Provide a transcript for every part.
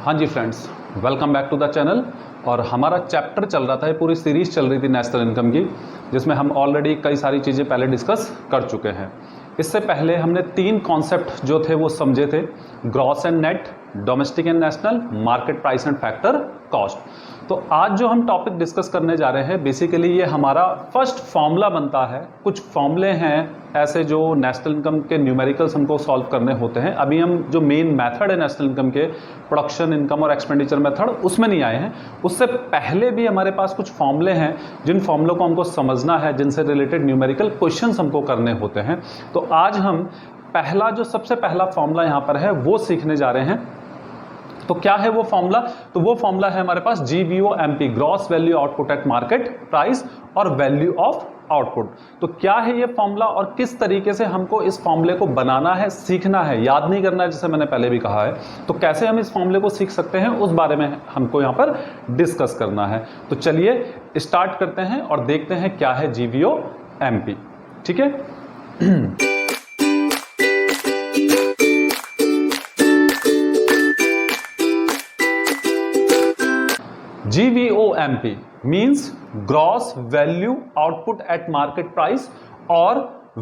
हाँ जी friends, welcome back to the channel. और हमारा चैप्टर चल रहा था, ये पूरी सीरीज चल रही थी नेशनल इनकम की, जिसमें हम ऑलरेडी कई सारी चीज़ें पहले डिस्कस कर चुके हैं। इससे पहले हमने 3 कॉन्सेप्ट जो थे वो समझे थे: gross and net, domestic and national, market price and factor cost. तो आज जो हम टॉपिक डिस्कस करने जा रहे हैं, बेसिकली ये हमारा फर्स्ट फॉर्मूला बनता है। कुछ फॉर्मूले हैं ऐसे जो नेशनल इनकम के न्यूमेरिकल्स हमको सॉल्व करने होते हैं। अभी हम जो मेन मेथड है नेशनल इनकम के, प्रोडक्शन इनकम और एक्सपेंडिचर मेथड, उसमें नहीं आए हैं। उससे पहले भी हमारे पास कुछ फॉर्मूले हैं जिन फॉर्मूलों को हमको समझना है, जिनसे रिलेटेड न्यूमेरिकल क्वेश्चंस हमको करने होते हैं। तो आज हम पहला जो सबसे पहला फॉर्मूला यहाँ पर है वो सीखने जा रहे हैं। तो क्या है वो फॉर्मूला? तो वो फॉर्मूला है हमारे पास GVOMP, gross value output at market price और वैल्यू ऑफ आउटपुट। तो क्या है ये फॉर्मूला और किस तरीके से हमको इस फॉर्मूले को बनाना है, सीखना है, याद नहीं करना है, जैसे मैंने पहले भी कहा है। तो कैसे हम इस फॉर्मूले को सीख सकते हैं, उस बारे में हमको यहाँ पर डिस्कस करना है। तो चलिए स्टार्ट करते हैं और देखते हैं क्या है GVOMP। ठीक है। GVOMP means gross value output at market price और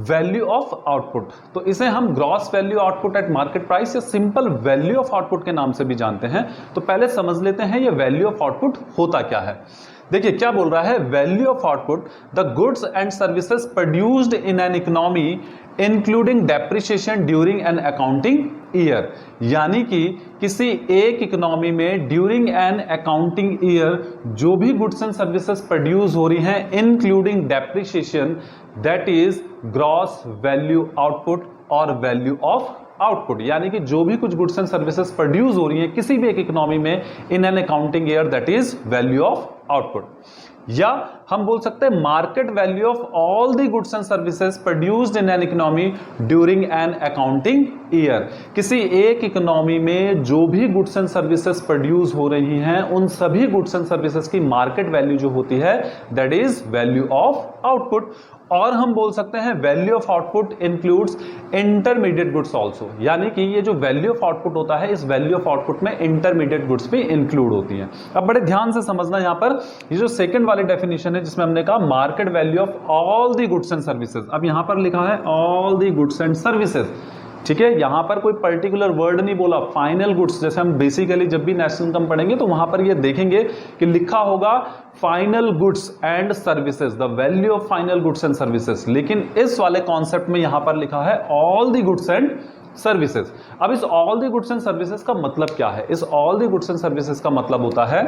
वैल्यू ऑफ आउटपुट। तो इसे हम gross value output at market price या सिंपल वैल्यू ऑफ आउटपुट के नाम से भी जानते हैं। तो पहले समझ लेते हैं ये वैल्यू ऑफ आउटपुट होता क्या है। देखिए क्या बोल रहा है, value of output the goods and services produced in an economy including depreciation during an accounting year. यानी कि किसी एक इकोनॉमी में ड्यूरिंग एन अकाउंटिंग ईयर जो भी गुड्स एंड सर्विसेज प्रोड्यूस हो रही हैं including depreciation, that is gross value output और वैल्यू ऑफ आउटपुट। यानी कि जो भी कुछ गुड्स एंड सर्विसेज प्रोड्यूस हो रही हैं किसी भी एक इकोनॉमी में in an accounting year, that is value of output. या हम बोल सकते हैं market value of all the goods and services produced in an economy during an accounting year. किसी एक इकोनॉमी में जो भी गुड्स एंड सर्विसेज प्रोड्यूस हो रही हैं उन सभी गुड्स एंड सर्विसेज की मार्केट वैल्यू जो होती है, that is value of output. और हम बोल सकते हैं value of output includes intermediate goods also. यानी कि ये जो वैल्यू ऑफ आउटपुट होता है, इस वैल्यू ऑफ आउटपुट में इंटरमीडिएट गुड्स भी इंक्लूड होती हैं। अब बड़े ध्यान से समझना, यहां पर ये जो सेकंड वाली डेफिनेशन है जिसमें हमने कहा market value of all the goods and services, अब यहां पर लिखा है all the goods and services. ठीक है, यहां पर कोई पर्टिकुलर वर्ड नहीं बोला। फाइनल गुड्स, जैसे हम बेसिकली जब भी नेशनल इनकम पढ़ेंगे तो वहां पर ये देखेंगे कि लिखा होगा final goods and services, the value of final goods and services. लेकिन इस वाले कॉन्सेप्ट में यहां पर लिखा है all the goods and services. अब इस all the goods and services का मतलब क्या है? इस all the goods and services का मतलब होता है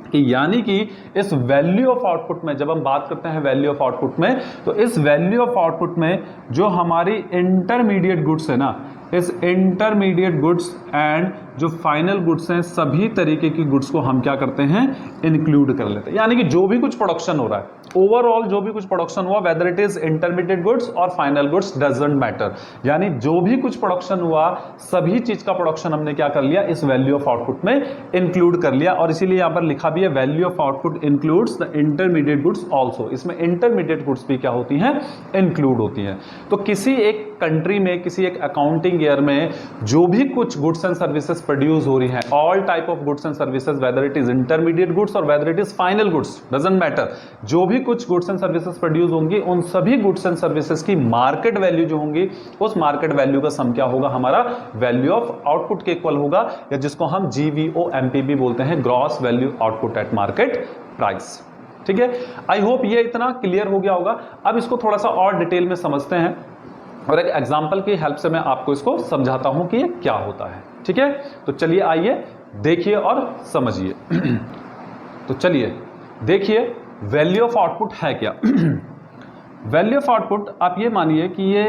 कि यानी कि इस वैल्यू ऑफ आउटपुट में, जब हम बात करते हैं वैल्यू ऑफ आउटपुट में, तो इस वैल्यू ऑफ आउटपुट में जो हमारी इंटरमीडिएट गुड्स है ना, इस इंटरमीडिएट गुड्स एंड जो फाइनल गुड्स हैं, सभी तरीके की गुड्स को हम क्या करते हैं, इंक्लूड कर लेते हैं। यानी कि जो भी कुछ प्रोडक्शन हो रहा है, ओवरऑल जो भी कुछ प्रोडक्शन हुआ, weather it is intermediate goods और फाइनल गुड्स, डजंट मैटर। यानी जो भी कुछ प्रोडक्शन हुआ, सभी चीज का प्रोडक्शन हमने क्या कर लिया, इस वैल्यू ऑफ आउटपुट में इंक्लूड कर लिया। और इसीलिए यहां पर लिखा भी है value of output includes the intermediate goods also. इसमें इंटरमीडिएट गुड्स भी क्या होती हैं, इंक्लूड होती हैं। तो किसी एक कंट्री में, किसी एक अकाउंटिंग ईयर में जो भी कुछ गुड्स एंड सर्विसेज प्रोड्यूस हो रही हैं, all type of goods and services, whether it is intermediate goods और whether it is final goods, doesn't matter, जो भी कुछ गुड्स एंड सर्विसेज प्रोड्यूस होंगी उन सभी गुड्स एंड सर्विसेज की मार्केट वैल्यू जो होंगी, उस मार्केट वैल्यू का सम क्या होगा, हमारा वैल्यू ऑफ आउटपुट के इक्वल होगा, या जिसको हम GVOMP भी बोलते हैं, gross value output at market price. ठीक है, आई होप ये इतना क्लियर हो गया होगा। अब इसको थोड़ा सा और डिटेल में समझते हैं और एक एग्जाम्पल की हेल्प से मैं आपको इसको समझाता हूं कि ये क्या होता है। ठीक है, तो चलिए आइए देखिए और समझिए। तो चलिए देखिए वैल्यू ऑफ आउटपुट है क्या। वैल्यू ऑफ आउटपुट आप ये मानिए कि ये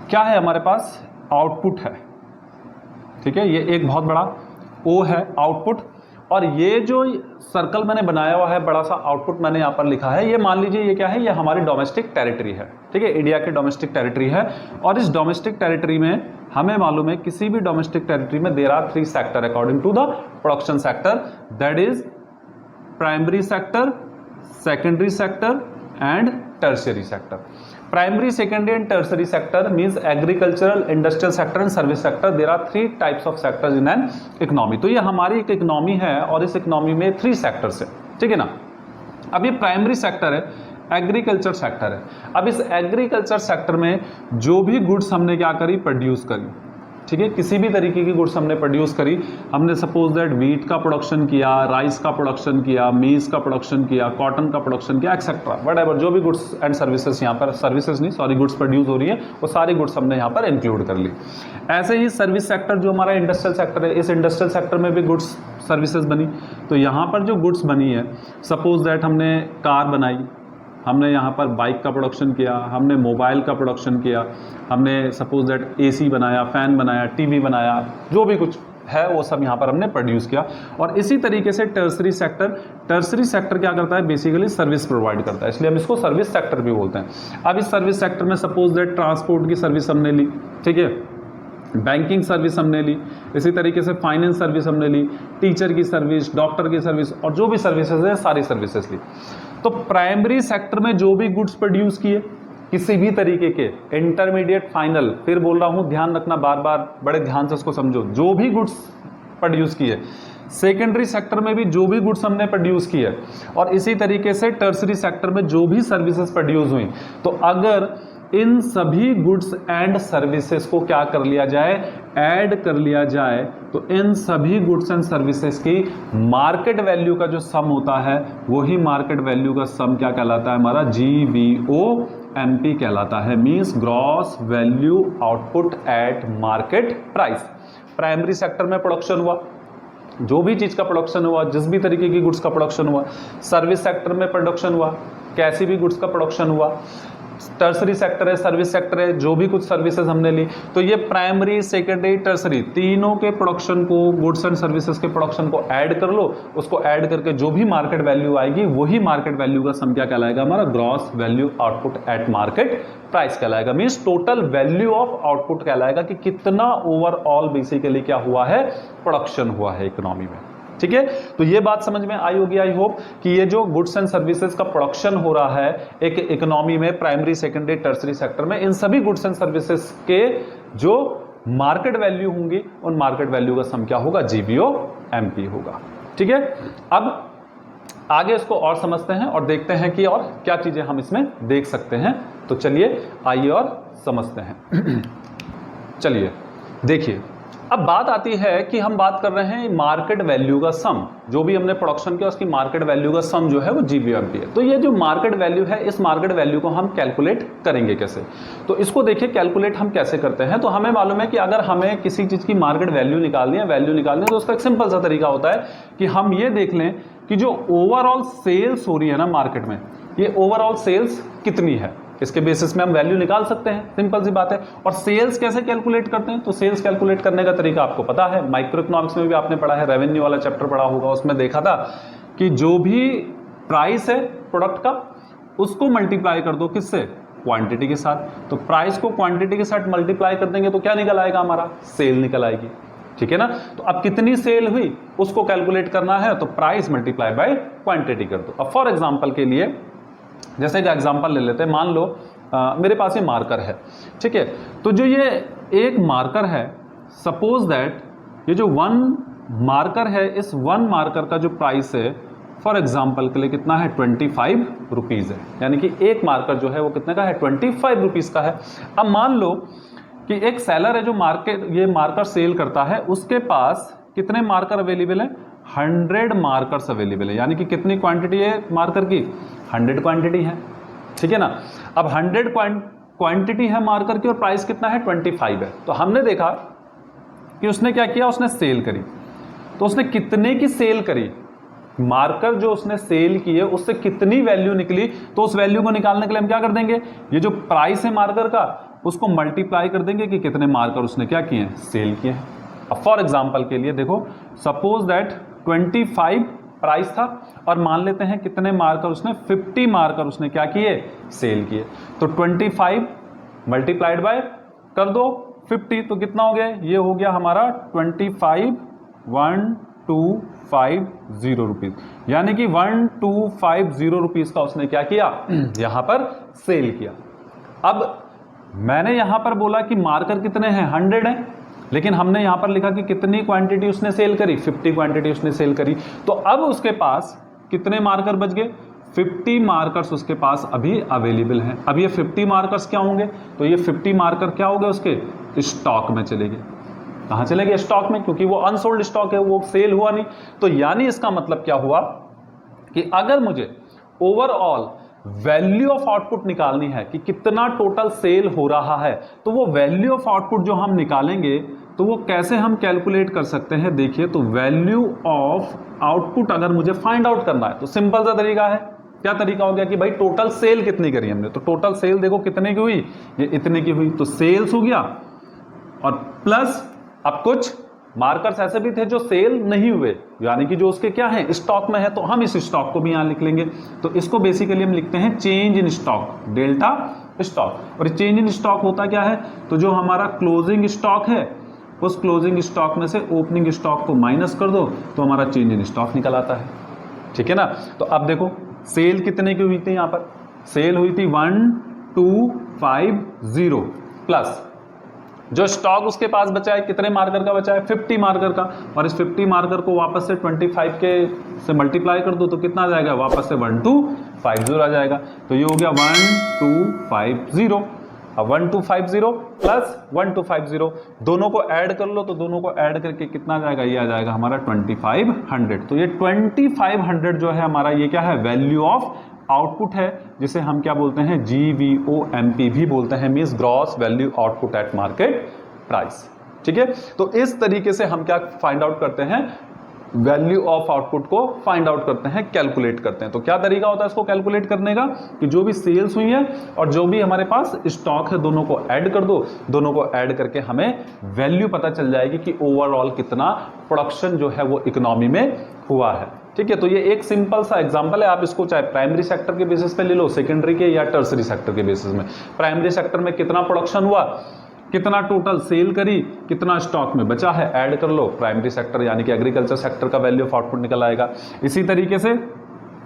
क्या है, हमारे पास आउटपुट है। ठीक है, ये एक बहुत बड़ा O है, आउटपुट। और ये जो सर्कल मैंने बनाया हुआ है, बड़ा सा आउटपुट मैंने यहां पर लिखा है, ये मान लीजिए ये क्या है, ये हमारी डोमेस्टिक टेरिटरी है। ठीक है, इंडिया की डोमेस्टिक टेरिटरी है। और इस डोमेस्टिक टेरिटरी में हमें मालूम है, किसी भी डोमेस्टिक टेरिटरी में there are 3 sector according to the production sector, that is primary sector, secondary sector and tertiary sector. Primary, secondary and tertiary sector means agricultural, industrial sector and service sector. There are 3 types of sectors in an economy. तो ये हमारी एक economy है और इस economy में 3 sectors है, ठीक है ना। अब ये प्राइमरी सेक्टर है, एग्रीकल्चर सेक्टर है। अब इस एग्रीकल्चर सेक्टर में जो भी गुड्स हमने क्या करी, प्रोड्यूस करी, ठीक है, किसी भी तरीके की गुड्स हमने प्रोड्यूस करी, हमने सपोज दैट व्हीट का प्रोडक्शन किया, राइस का प्रोडक्शन किया, मीज का प्रोडक्शन किया, कॉटन का प्रोडक्शन किया, एक्सेट्रा व्हाटएवर, जो भी गुड्स एंड सर्विसेज यहाँ पर, सर्विसेज नहीं सॉरी, गुड्स प्रोड्यूस हो रही है, वो सारी गुड्स हमने यहाँ पर इंक्लूड कर ली। ऐसे ही सर्विस सेक्टर जो हमारा इंडस्ट्रियल सेक्टर है, इस इंडस्ट्रियल सेक्टर में भी गुड्स सर्विसेज बनी। तो यहाँ पर जो गुड्स बनी है, सपोज दैट हमने कार बनाई, हमने यहाँ पर बाइक का प्रोडक्शन किया, हमने मोबाइल का प्रोडक्शन किया, हमने सपोज दैट एसी बनाया, फैन बनाया, टीवी बनाया, जो भी कुछ है वो सब यहाँ पर हमने प्रोड्यूस किया। और इसी तरीके से टर्सरी सेक्टर क्या करता है, बेसिकली सर्विस प्रोवाइड करता है, इसलिए हम इसको सर्विस सेक्टर भी बोलते हैं। अब इस सर्विस सेक्टर में सपोज दैट ट्रांसपोर्ट की सर्विस हमने ली, ठीक है, बैंकिंग सर्विस हमने ली, इसी तरीके से फाइनेंस सर्विस हमने ली, टीचर की सर्विस, डॉक्टर की सर्विस, और जो भी सर्विसेज है सारी सर्विसेज ली। तो प्राइमरी सेक्टर में जो भी गुड्स प्रोड्यूस किए किसी भी तरीके के, इंटरमीडिएट, फाइनल, फिर बोल रहा हूं ध्यान रखना, बार बार बड़े ध्यान से इसको समझो, जो भी गुड्स प्रोड्यूस किए। सेकेंडरी सेक्टर में भी जो भी गुड्स हमने प्रोड्यूस किए, और इसी तरीके से टर्सरी सेक्टर में जो भी सर्विसेज प्रोड्यूस हुई। तो अगर इन सभी गुड्स एंड सर्विसेज को क्या कर लिया जाए, ऐड कर लिया जाए, तो इन सभी गुड्स एंड सर्विसेज की मार्केट वैल्यू का जो सम होता है, वही मार्केट वैल्यू का सम क्या कहलाता है, हमारा GVOMP कहलाता है, means gross value output at market price. Primary sector में प्रोडक्शन हुआ, जो भी चीज का प्रोडक्शन हुआ, जिस भी तरीके की गुड्स का प्रोडक्शन हुआ। सर्विस सेक्टर में प्रोडक्शन हुआ, कैसी भी गुड्स का प्रोडक्शन हुआ। टर्सरी सेक्टर है, सर्विस सेक्टर है, जो भी कुछ सर्विसेज हमने ली। तो ये प्राइमरी, सेकेंडरी, टर्सरी, तीनों के प्रोडक्शन को, गुड्स एंड सर्विसेज के प्रोडक्शन को ऐड कर लो, उसको ऐड करके जो भी मार्केट वैल्यू आएगी, वही मार्केट वैल्यू का सम क्या कहलाएगा, हमारा gross value output at market price कहलाएगा। Means total value of output कहलाएगा कि कितना ओवरऑल बेसिकली क्या हुआ है, प्रोडक्शन हुआ है इकोनॉमी में, ठीक है। तो ये बात समझ में आई होगी, आई होप, कि ये जो गुड्स एंड सर्विसेज का प्रोडक्शन हो रहा है एक इकोनॉमी में, प्राइमरी, सेकेंडरी, टर्सरी सेक्टर में, इन सभी गुड्स एंड सर्विसेज के जो मार्केट वैल्यू होंगी, उन मार्केट वैल्यू का सम क्या होगा, GVOMP होगा, ठीक है। अब आगे इसको और समझते हैं और देखते हैं कि और क्या चीजें हम इसमें देख सकते हैं। तो चलिए आइए और समझते हैं। चलिए देखिए, अब बात आती है कि हम बात कर रहे हैं मार्केट वैल्यू का सम, जो भी हमने प्रोडक्शन किया उसकी मार्केट वैल्यू का सम जो है वो GVOMP है। तो ये जो मार्केट वैल्यू है, इस मार्केट वैल्यू को हम कैलकुलेट करेंगे कैसे, तो इसको देखिए कैलकुलेट हम कैसे करते हैं। तो हमें मालूम है कि अगर हमें किसी चीज की मार्केट वैल्यू निकालनी है, तो उसका एक सिंपल सा तरीका होता है कि हम ये देख लें कि जो ओवरऑल सेल्स हो रही है ना मार्केट में, ये ओवरऑल सेल्स कितनी है, इसके बेसिस में हम वैल्यू निकाल सकते हैं, सिंपल सी बात है। और सेल्स कैसे कैलकुलेट करते हैं, तो सेल्स कैलकुलेट करने का तरीका आपको पता है, माइक्रो इकोनॉमिक्स में भी आपने पढ़ा है, रेवेन्यू वाला चैप्टर पढ़ा होगा, उसमें देखा था कि जो भी प्राइस है प्रोडक्ट का, उसको मल्टीप्लाई कर दो किससे, क्वांटिटी के साथ। तो प्राइस को क्वांटिटी के साथ मल्टीप्लाई कर देंगे तो क्या निकल आएगा, हमारा सेल निकल आएगी, ठीक है ना। तो अब कितनी सेल हुई उसको कैलकुलेट करना है, तो प्राइस मल्टीप्लाई बाय क्वांटिटी कर दो। अब फॉर एग्जांपल के लिए जैसे एक एग्जांपल ले लेते हैं, मान लो मेरे पास ये मार्कर है, ठीक है। तो जो ये एक मार्कर है, सपोज दैट ये जो 1 मार्कर है, इस 1 मार्कर का जो प्राइस है फॉर एग्जांपल के लिए कितना है, 25 रुपीज़ है। यानी कि एक मार्कर जो है वो कितने का है, 25 रुपीज़ का है। अब मान लो कि एक सेलर है जो ये मार्कर सेल करता है, उसके पास कितने मार्कर अवेलेबल है, 100 मार्कर्स अवेलेबल है। यानी कि कितनी क्वांटिटी है मार्कर की, 100 क्वांटिटी है, ठीक है ना। अब 100 क्वांटिटी है मार्कर की और प्राइस कितना है, 25 है। तो हमने देखा कि उसने क्या किया, उसने सेल करी। तो उसने कितने की सेल करी, मार्कर जो उसने सेल की है उससे कितनी वैल्यू निकली, तो उस वैल्यू को निकालने के लिए हम क्या कर देंगे, ये जो प्राइस है मार्कर का उसको मल्टीप्लाई कर देंगे कि कितने मार्कर उसने क्या किए हैं, सेल किए हैं। अब फॉर एग्जांपल के लिए देखो, सपोज दैट 25 प्राइस था और मान लेते हैं कितने मार्कर उसने, 50 मार्कर उसने क्या किए, सेल किए। तो 25 मल्टीप्लाइड बाय कर दो 50, तो कितना हो गया, ये हो गया हमारा 1250 रुपीज। यानी कि 1250 रुपीज का उसने क्या किया, यहां पर सेल किया। अब मैंने यहां पर बोला कि मार्कर कितने हैं, 100 हैं, लेकिन हमने यहां पर लिखा कि कितनी क्वांटिटी उसने सेल करी, 50 क्वांटिटी उसने सेल करी। तो अब उसके पास कितने मार्कर बच गए, 50 मार्कर्स उसके पास अभी अवेलेबल हैं। अब ये 50 मार्कर्स क्या होंगे, तो ये 50 मार्कर क्या हो गए उसके स्टॉक में चले गए। कहां चले गए, स्टॉक में, क्योंकि वो अनसोल्ड स्टॉक है, वो सेल हुआ नहीं। तो यानी इसका मतलब क्या हुआ कि अगर मुझे ओवरऑल वैल्यू ऑफ आउटपुट निकालनी है कि कितना टोटल सेल हो रहा है, तो वो वैल्यू ऑफ आउटपुट जो हम निकालेंगे तो वो कैसे हम कैलकुलेट कर सकते हैं। देखिए, तो वैल्यू ऑफ आउटपुट अगर मुझे फाइंड आउट करना है तो सिंपल सा तरीका है। क्या तरीका हो गया कि भाई टोटल सेल कितनी करी हमने, तो टोटल सेल देखो कितने की हुई, ये इतने की हुई, तो सेल्स हो गया और प्लस अब कुछ मार्कर्स ऐसे भी थे जो सेल नहीं हुए, यानी कि जो उसके क्या है, स्टॉक में है, तो हम इस स्टॉक को भी यहां लिख लेंगे। तो इसको बेसिकली हम लिखते हैं change in stock, delta stock. और चेंज इन स्टॉक होता क्या है, तो जो हमारा क्लोजिंग स्टॉक है उस क्लोजिंग स्टॉक में से ओपनिंग स्टॉक को माइनस कर दो तो हमारा चेंज इन स्टॉक निकल आता है। ठीक है ना। तो अब देखो सेल कितने की हुई थी, यहां पर सेल हुई थी 1250 प्लस जो स्टॉक उसके पास बचा है, कितने मार्कर का बचा है, 50 मार्कर का। और इस 50 मार्कर को वापस से 25 के से मल्टीप्लाई कर दो तो कितना आ जाएगा, वापस से 1250 आ जाएगा। तो ये हो गया 1250। अब 1250 प्लस 1250 दोनों को ऐड कर लो, तो दोनों को ऐड करके कितना आ जाएगा, ये आ जाएगा हमारा 2500। तो ये 2500 जो है हमारा, ये क्या है, वैल्यू ऑफ आउटपुट है, जिसे हम क्या बोलते हैं, GVOMP भी बोलते हैं, means gross value output at market price. ठीक है। तो इस तरीके से हम क्या फाइंड आउट करते हैं, वैल्यू ऑफ आउटपुट को फाइंड आउट करते हैं, कैलकुलेट करते हैं। तो क्या तरीका होता है इसको कैलकुलेट करने का, कि जो भी सेल्स हुई है और जो भी हमारे पास स्टॉक है दोनों को ऐड कर दो, दोनों को ऐड करके हमें वैल्यू पता चल जाएगी कि ओवरऑल कितना प्रोडक्शन जो है वो इकोनॉमी में हुआ है। ठीक है। तो ये एक सिंपल सा एग्जांपल है, आप इसको चाहे प्राइमरी सेक्टर के बेसिस पे ले लो, सेकेंडरी के या टर्सरी सेक्टर के बेसिस में। प्राइमरी सेक्टर में कितना प्रोडक्शन हुआ, कितना टोटल सेल करी, कितना स्टॉक में बचा है, ऐड कर लो, प्राइमरी सेक्टर यानी कि एग्रीकल्चर सेक्टर का वैल्यू ऑफ आउटपुट निकल आएगा। इसी तरीके से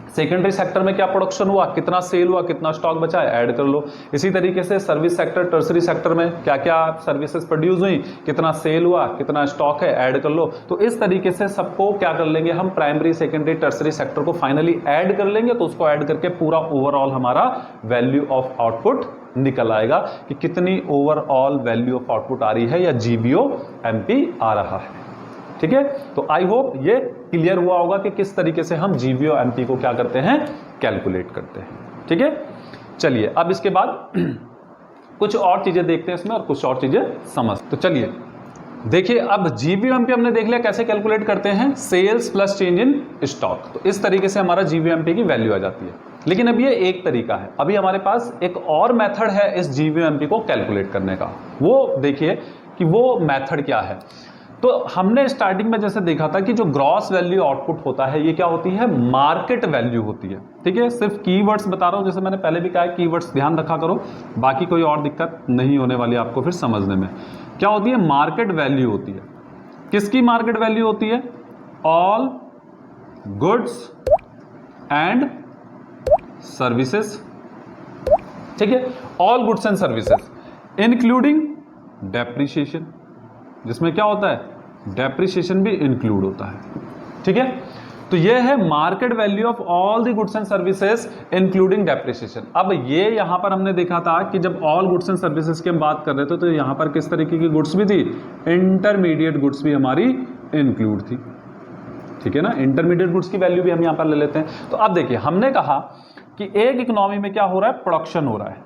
सेकेंडरी सेक्टर में क्या प्रोडक्शन हुआ, कितना सेल हुआ, कितना स्टॉक बचा है, ऐड कर लो। इसी तरीके से सर्विस सेक्टर, टर्सरी सेक्टर में क्या क्या सर्विसेज प्रोड्यूस हुई, कितना सेल हुआ, कितना स्टॉक है, ऐड कर लो। तो इस तरीके से सबको क्या कर लेंगे हम, प्राइमरी सेकेंडरी टर्सरी सेक्टर को फाइनली ऐड कर लेंगे। तो उसको ऐड करके पूरा ओवरऑल हमारा वैल्यू ऑफ आउटपुट निकल आएगा कि कितनी ओवरऑल वैल्यू ऑफ आउटपुट आ रही है या GVOMP आ रहा है। ठीक है। तो आई होप ये क्लियर हुआ होगा कि किस तरीके से हम GVOMP को क्या करते हैं, कैलकुलेट करते हैं। ठीक है। चलिए अब इसके बाद कुछ और चीजें देखते हैं इसमें और कुछ और चीजें समझ। तो चलिए देखिए, अब GVOMP हमने देख लिया कैसे कैलकुलेट करते हैं, sales plus change in stock. तो इस तरीके से हमारा GVOMP की वैल्यू आ जाती है। लेकिन अब ये एक तरीका है, अभी हमारे पास एक और मेथड है इस GVOMP को कैलकुलेट करने का। वो देखिए कि वो मेथड क्या है। तो हमने स्टार्टिंग में जैसे देखा था कि जो ग्रॉस वैल्यू आउटपुट होता है ये क्या होती है, मार्केट वैल्यू होती है। ठीक है। सिर्फ कीवर्ड्स बता रहा हूं, जैसे मैंने पहले भी कहा है कीवर्ड्स ध्यान रखा करो, बाकी कोई और दिक्कत नहीं होने वाली आपको फिर समझने में। क्या होती है, मार्केट वैल्यू होती है। किसकी मार्केट वैल्यू होती है, ऑल गुड्स एंड सर्विसेज। ठीक है। All goods and services including depreciation, जिसमें क्या होता है, डेप्रिसिएशन भी इंक्लूड होता है। ठीक है। तो यह है market value of all the goods and services including depreciation. अब ये यहां पर हमने देखा था कि जब ऑल गुड्स एंड सर्विसेज की हम बात कर रहे थे तो यहां पर किस तरीके की गुड्स भी थी, इंटरमीडिएट गुड्स भी हमारी इंक्लूड थी। ठीक है ना। इंटरमीडिएट गुड्स की वैल्यू भी हम यहां पर ले लेते हैं। तो अब देखिए, हमने कहा कि एक इकोनॉमी में क्या हो रहा है, प्रोडक्शन हो रहा है।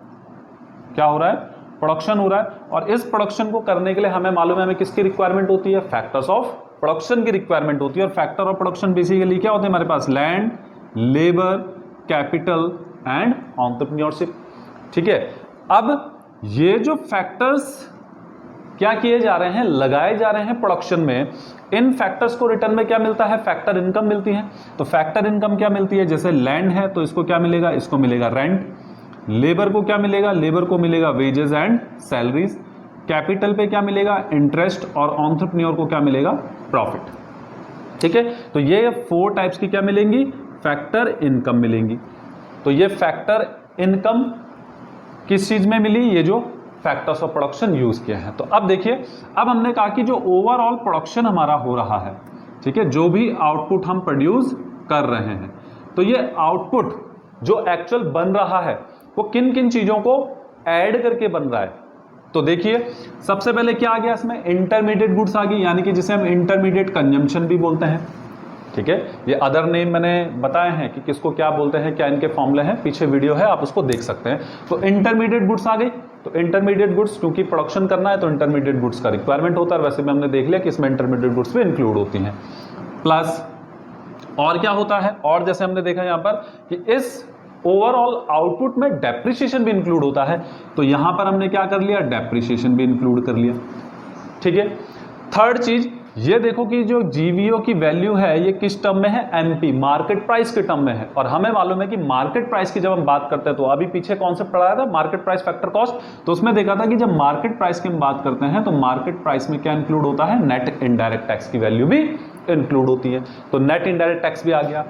क्या हो रहा है, प्रोडक्शन हो रहा है। और इस प्रोडक्शन को करने के लिए हमें मालूम है हमें किसकी रिक्वायरमेंट होती है, फैक्टर्स ऑफ प्रोडक्शन की रिक्वायरमेंट होती है। और फैक्टर ऑफ प्रोडक्शन बेसिकली क्या होते हैं हमारे पास, land, labour, capital and entrepreneurship. ठीक है। अब ये जो फैक्टर्स क्या किए जा रहे हैं, लगाए जा रहे हैं प्रोडक्शन में, इन फैक्टर्स को रिटर्न में क्या मिलता है, फैक्टर इनकम मिलती है। तो फैक्टर इनकम क्या मिलती है, जैसे लैंड है तो इसको क्या मिलेगा, इसको मिलेगा रेंट। लेबर को क्या मिलेगा, लेबर को मिलेगा वेजेस एंड सैलरीज। कैपिटल पे क्या मिलेगा, इंटरेस्ट। और एंटरप्रेन्योर को क्या मिलेगा, प्रॉफिट। ठीक है। तो ये 4 टाइप्स की क्या मिलेंगी, फैक्टर इनकम मिलेंगी। तो ये फैक्टर इनकम किस चीज में मिली, ये जो फैक्टर्स ऑफ प्रोडक्शन यूज किए हैं। तो अब देखिए, अब हमने कहा कि जो ओवरऑल प्रोडक्शन हमारा हो रहा है, ठीक है, जो भी आउटपुट हम प्रोड्यूस कर रहे हैं, तो ये आउटपुट जो एक्चुअल बन रहा है वो किन किन चीजों को ऐड करके बन रहा है। तो देखिए, सबसे पहले क्या आ गया इसमें, इंटरमीडिएट गुड्स आ गई, यानी कि जिसे हम इंटरमीडिएट कंजम्पशन भी बोलते हैं, ठीक है। ये अदर नेम मैंने बताए हैं कि किसको क्या बोलते हैं, क्या इनके फॉर्मूले हैं, पीछे वीडियो है, आप उसको देख सकते हैं। तो इंटरमीडिएट गुड्स आ गई। तो इंटरमीडिएट गुड्स, क्योंकि प्रोडक्शन करना है तो इंटरमीडिएट गुड्स का रिक्वायरमेंट होता है, वैसे भी हमने देख लिया कि इसमें इंटरमीडिएट गुड्स भी इंक्लूड होती हैं। प्लस और क्या होता है, और जैसे हमने देखा यहां पर कि इस ओवरऑल आउटपुट में डेप्रिसिएशन भी इंक्लूड होता है, तो यहां पर हमने क्या कर लिया, डेप्रिसिएशन भी इंक्लूड कर लिया, ठीक है। थर्ड चीज ये देखो कि जो जीवीओ की वैल्यू है ये किस टर्म में है, एमपी, मार्केट प्राइस के टर्म में है। और हमें मालूम है कि मार्केट प्राइस की जब हम बात करते हैं, तो अभी पीछे कॉन्सेप्ट पढ़ाया था मार्केट प्राइस फैक्टर कॉस्ट, तो उसमें देखा था कि जब मार्केट प्राइस की हम बात करते हैं तो मार्केट प्राइस में क्या इंक्लूड होता है, नेट इनडायरेक्ट टैक्स की वैल्यू भी इंक्लूड होती है। तो नेट इनडायरेक्ट टैक्स भी आ गया।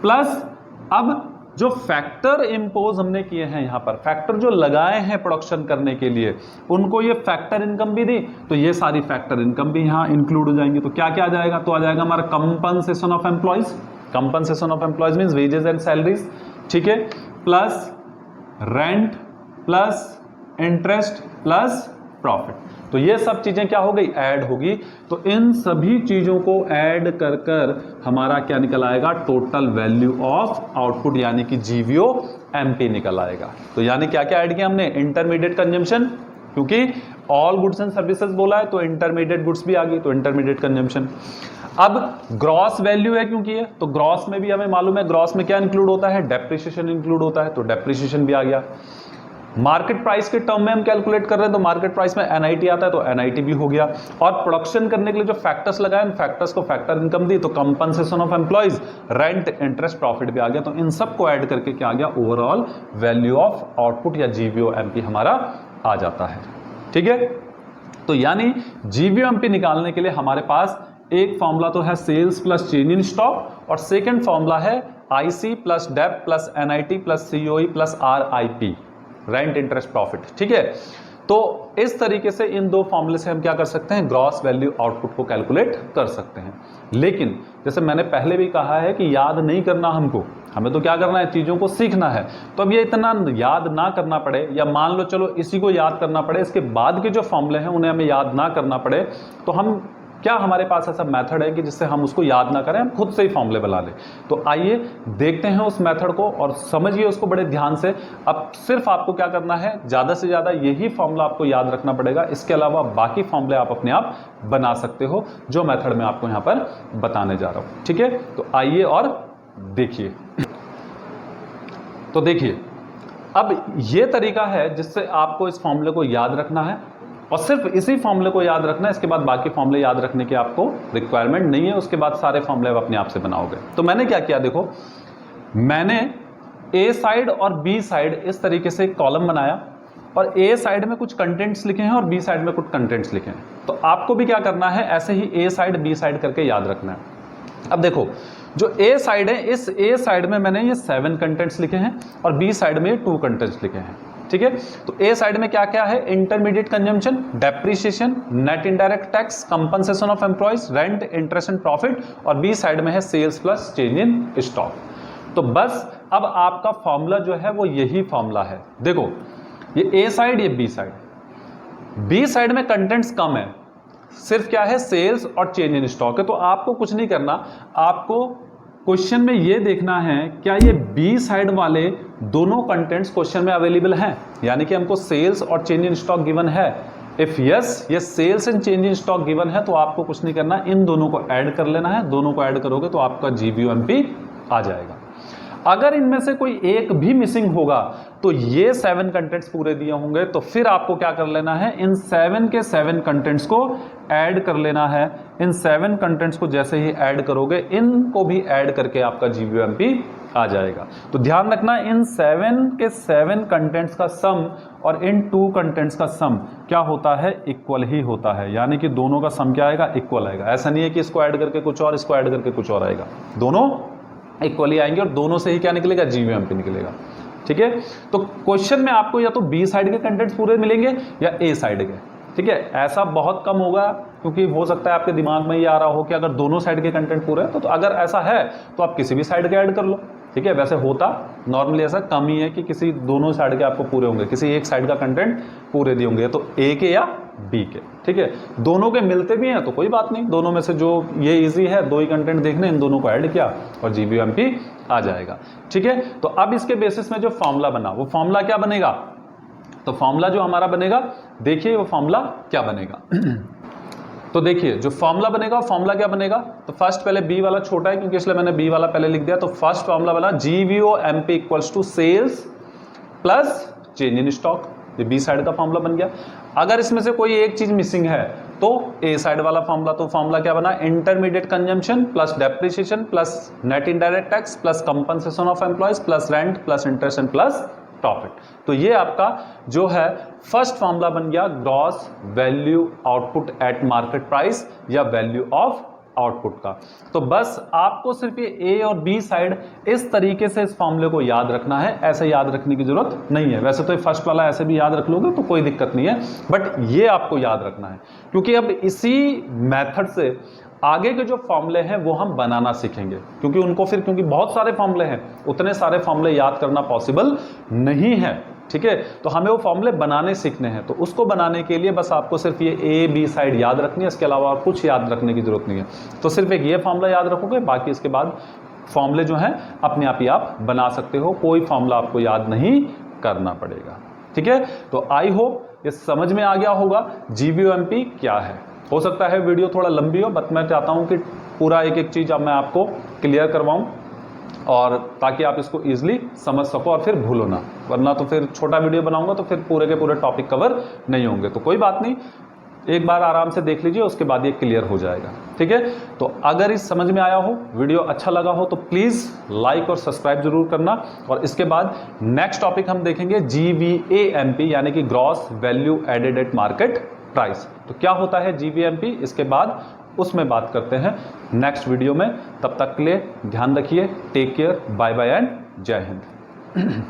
प्लस अब जो फैक्टर इंपोज हमने किए हैं, यहां पर फैक्टर जो लगाए हैं प्रोडक्शन करने के लिए, उनको ये फैक्टर इनकम भी दी, तो ये सारी फैक्टर इनकम भी यहां इंक्लूड हो जाएंगी। तो क्या क्या आ जाएगा, तो आ जाएगा हमारा compensation of employees, compensation of employees means wages and salaries, ठीक है, plus rent, plus interest, plus profit. तो ये सब चीजें क्या हो गई, ऐड होगी। तो इन सभी चीजों को ऐड कर कर हमारा क्या निकल आएगा, टोटल वैल्यू ऑफ आउटपुट, यानी कि जीवीओ एमपी निकल आएगा। तो यानी क्या क्या ऐड किया हमने, इंटरमीडिएट कंजम्पशन, क्योंकि ऑल गुड्स एंड सर्विसेज बोला है तो इंटरमीडिएट गुड्स भी आ गई, तो इंटरमीडिएट कंजम्पशन। अब ग्रॉस वैल्यू है क्योंकि ये, तो ग्रॉस में भी हमें मालूम है, ग्रॉस में क्या इंक्लूड होता है, डेप्रिसिएशन इंक्लूड होता है, तो डेप्रिसिएशन भी आ गया। मार्केट प्राइस के टर्म में हम कैलकुलेट कर रहे हैं, तो मार्केट प्राइस में एनआईटी आता है, तो एनआईटी भी हो गया। और प्रोडक्शन करने के लिए जो फैक्टर्स लगाए, फैक्टर्स को फैक्टर इनकम दी, तो compensation of employees, rent, interest, profit भी आ गया। तो इन सबको ऐड करके क्या आ गया, ओवरऑल वैल्यू ऑफ आउटपुट या जीवीओ एमपी हमारा आ जाता है, ठीक है। तो यानी जीवीओ एमपी निकालने के लिए हमारे पास एक फॉर्मूला तो है sales plus change in stock, और सेकेंड फॉर्मूला है IC plus dep plus NIT plus COE plus RIP, rent, interest, profit, ठीक है। तो इस तरीके से इन दो फॉर्मूले से हम क्या कर सकते हैं, ग्रॉस वैल्यू आउटपुट को कैलकुलेट कर सकते हैं। लेकिन जैसे मैंने पहले भी कहा है कि याद नहीं करना हमको, हमें तो क्या करना है, चीजों को सीखना है। तो अब ये इतना याद ना करना पड़े, या मान लो चलो इसी को याद करना पड़े, इसके बाद के जो फॉर्मूले हैं उन्हें हमें याद ना करना पड़े, तो हम क्या, हमारे पास ऐसा मेथड है कि जिससे हम उसको याद ना करें, हम खुद से ही फॉर्मूले बना लें। तो आइए देखते हैं उस मेथड को और समझिए उसको बड़े ध्यान से। अब सिर्फ आपको क्या करना है, ज़्यादा से ज़्यादा यही फॉर्मूला आपको याद रखना पड़ेगा, इसके अलावा बाकी फॉर्मूले आप अपने आप बना सकते हो, जो मेथड मैं आपको यहाँ पर बताने जा रहा हूँ, ठीक है। तो आइए और देखिए। तो देखिए, अब ये तरीका है जिससे आपको इस फॉर्मूले को याद रखना है, और सिर्फ इसी फॉर्मूले को याद रखना है, इसके बाद बाकी फॉर्मूले याद रखने की आपको रिक्वायरमेंट नहीं है, उसके बाद सारे फॉर्मूले आप अपने आप से बनाओगे। तो मैंने क्या किया, देखो मैंने ए साइड और बी साइड इस तरीके से एक कॉलम बनाया, और ए साइड में कुछ कंटेंट्स लिखे हैं और बी साइड में कुछ कंटेंट्स लिखे हैं। तो आपको भी क्या करना है, ऐसे ही ए साइड बी साइड करके याद रखना है। अब देखो, जो ए साइड है, इस ए साइड में मैंने ये 7 कंटेंट्स लिखे हैं और बी साइड में 2 कंटेंट्स लिखे हैं, ठीक है। तो ए साइड में क्या क्या है, intermediate consumption, depreciation, net indirect tax, compensation of employees, rent, interest and profit, और बी साइड में है sales plus change in stock. तो बस अब आपका फॉर्मूला जो है वो यही फॉर्मूला है। देखो ये ए साइड, ये बी साइड, बी साइड में कंटेंट्स कम है, सिर्फ क्या है, सेल्स और चेंज इन स्टॉक है। तो आपको कुछ नहीं करना, आपको क्वेश्चन में ये देखना है क्या ये बी साइड वाले दोनों कंटेंट्स क्वेश्चन में अवेलेबल हैं, यानी कि हमको सेल्स और चेंज इन स्टॉक गिवन है। इफ यस, ये sales and change in stock given है, तो आपको कुछ नहीं करना, इन दोनों को ऐड कर लेना है। दोनों को ऐड करोगे तो आपका जीवीओ एमपी आ जाएगा। अगर इनमें से कोई एक भी मिसिंग होगा, तो ये 7 कंटेंट्स पूरे दिए होंगे, तो फिर आपको क्या कर लेना है, इन 7 के 7 कंटेंट्स को ऐड कर लेना है। इन 7 कंटेंट्स को जैसे ही ऐड करोगे, इनको भी ऐड करके आपका जीवीओ एमपी आ जाएगा। तो ध्यान रखना, इन 7 के 7 कंटेंट्स का सम और इन 2 कंटेंट्स का सम क्या होता है, इक्वल ही होता है, यानी कि दोनों का सम क्या आएगा, इक्वल आएगा। ऐसा नहीं है कि इसको ऐड करके कुछ और, इसको ऐड करके कुछ और आएगा, दोनों इक्वली आएंगे और दोनों से ही क्या निकलेगा, जीवीओ एमपी निकलेगा। ठीक है। तो क्वेश्चन में आपको या तो बी साइड के कंटेंट्स पूरे मिलेंगे या ए साइड के, ठीक है। ऐसा बहुत कम होगा, क्योंकि हो सकता है आपके दिमाग में ये आ रहा हो कि अगर दोनों साइड के कंटेंट पूरे हैं तो अगर ऐसा है तो आप किसी भी साइड के ऐड कर लो, ठीक है। वैसे होता नॉर्मली ऐसा कम ही है कि किसी दोनों साइड के आपको पूरे होंगे, किसी एक साइड का कंटेंट पूरे दिए होंगे, तो ए के या बी के, ठीक है। दोनों के मिलते भी हैं तो कोई बात नहीं, दोनों में से जो ये इजी है, दो ही कंटेंट देखने, इन दोनों को ऐड किया और GVMP आ जाएगा, ठीक है। तो अब इसके बेसिस में जो फॉर्मूला बना, वो फॉर्मूला क्या बनेगा, तो फॉर्मूला जो हमारा बनेगा, देखिए वो फॉर्मूला क्या बनेगा। तो देखिए जो फॉर्मूला बनेगा, फॉर्मूला क्या बनेगा, तो फर्स्ट पहले बी वाला छोटा है क्योंकि इसलिए मैंने बी वाला पहले लिख दिया। तो फर्स्ट फॉर्मूला बना GVOMP equals to sales plus change in stock, ये बी साइड का फॉर्मूला बन गया। अगर इसमें से कोई एक चीज मिसिंग है तो ए साइड वाला फॉर्मूला, तो फॉर्मूला क्या बना, intermediate consumption plus depreciation plus net indirect tax plus compensation of employees plus rent plus interest and plus profit. तो ये आपका जो है फर्स्ट फॉर्मूला बन गया gross value output at market price या वैल्यू ऑफ आउटपुट का। तो बस आपको सिर्फ ये ए और बी साइड इस तरीके से इस फॉर्मूले को याद रखना है, ऐसे याद रखने की जरूरत नहीं है। वैसे तो ये फर्स्ट वाला ऐसे भी याद रख लोगे तो कोई दिक्कत नहीं है, बट ये आपको याद रखना है क्योंकि अब इसी मेथड से आगे के जो फॉर्मूले हैं वो हम बनाना सीखेंगे, क्योंकि उनको फिर, क्योंकि बहुत सारे फॉर्मूले हैं, उतने सारे फॉर्मूले याद करना पॉसिबल नहीं है, ठीक है। तो हमें वो फॉर्मूले बनाने सीखने हैं, तो उसको बनाने के लिए बस आपको सिर्फ ये ए बी साइड याद रखनी है, इसके अलावा और कुछ याद रखने की जरूरत नहीं है। तो सिर्फ एक ये फॉर्मूला याद रखोगे, बाकी इसके बाद फॉर्मूले जो हैं अपने आप ही आप बना सकते हो, कोई फॉर्मूला आपको याद नहीं करना पड़ेगा, ठीक है। तो आई होप ये समझ में आ गया होगा GVOMP क्या है। हो सकता है वीडियो थोड़ा लंबी हो, बट मैं चाहता हूं कि पूरा एक एक चीज अब मैं आपको क्लियर करवाऊं, और ताकि आप इसको इजीली समझ सको और फिर भूलो ना, वरना तो फिर छोटा वीडियो बनाऊंगा तो फिर पूरे के पूरे टॉपिक कवर नहीं होंगे। तो कोई बात नहीं, एक बार आराम से देख लीजिए, उसके बाद ये क्लियर हो जाएगा, ठीक है। तो अगर इस समझ में आया हो, वीडियो अच्छा लगा हो, तो प्लीज लाइक और सब्सक्राइब जरूर करना। और इसके बाद नेक्स्ट टॉपिक हम देखेंगे GVAMP, यानी कि gross value added at market price. तो क्या होता है GVMP, इसके बाद उसमें बात करते हैं नेक्स्ट वीडियो में। तब तक के लिए ध्यान रखिए, take care, bye bye and जय हिंद।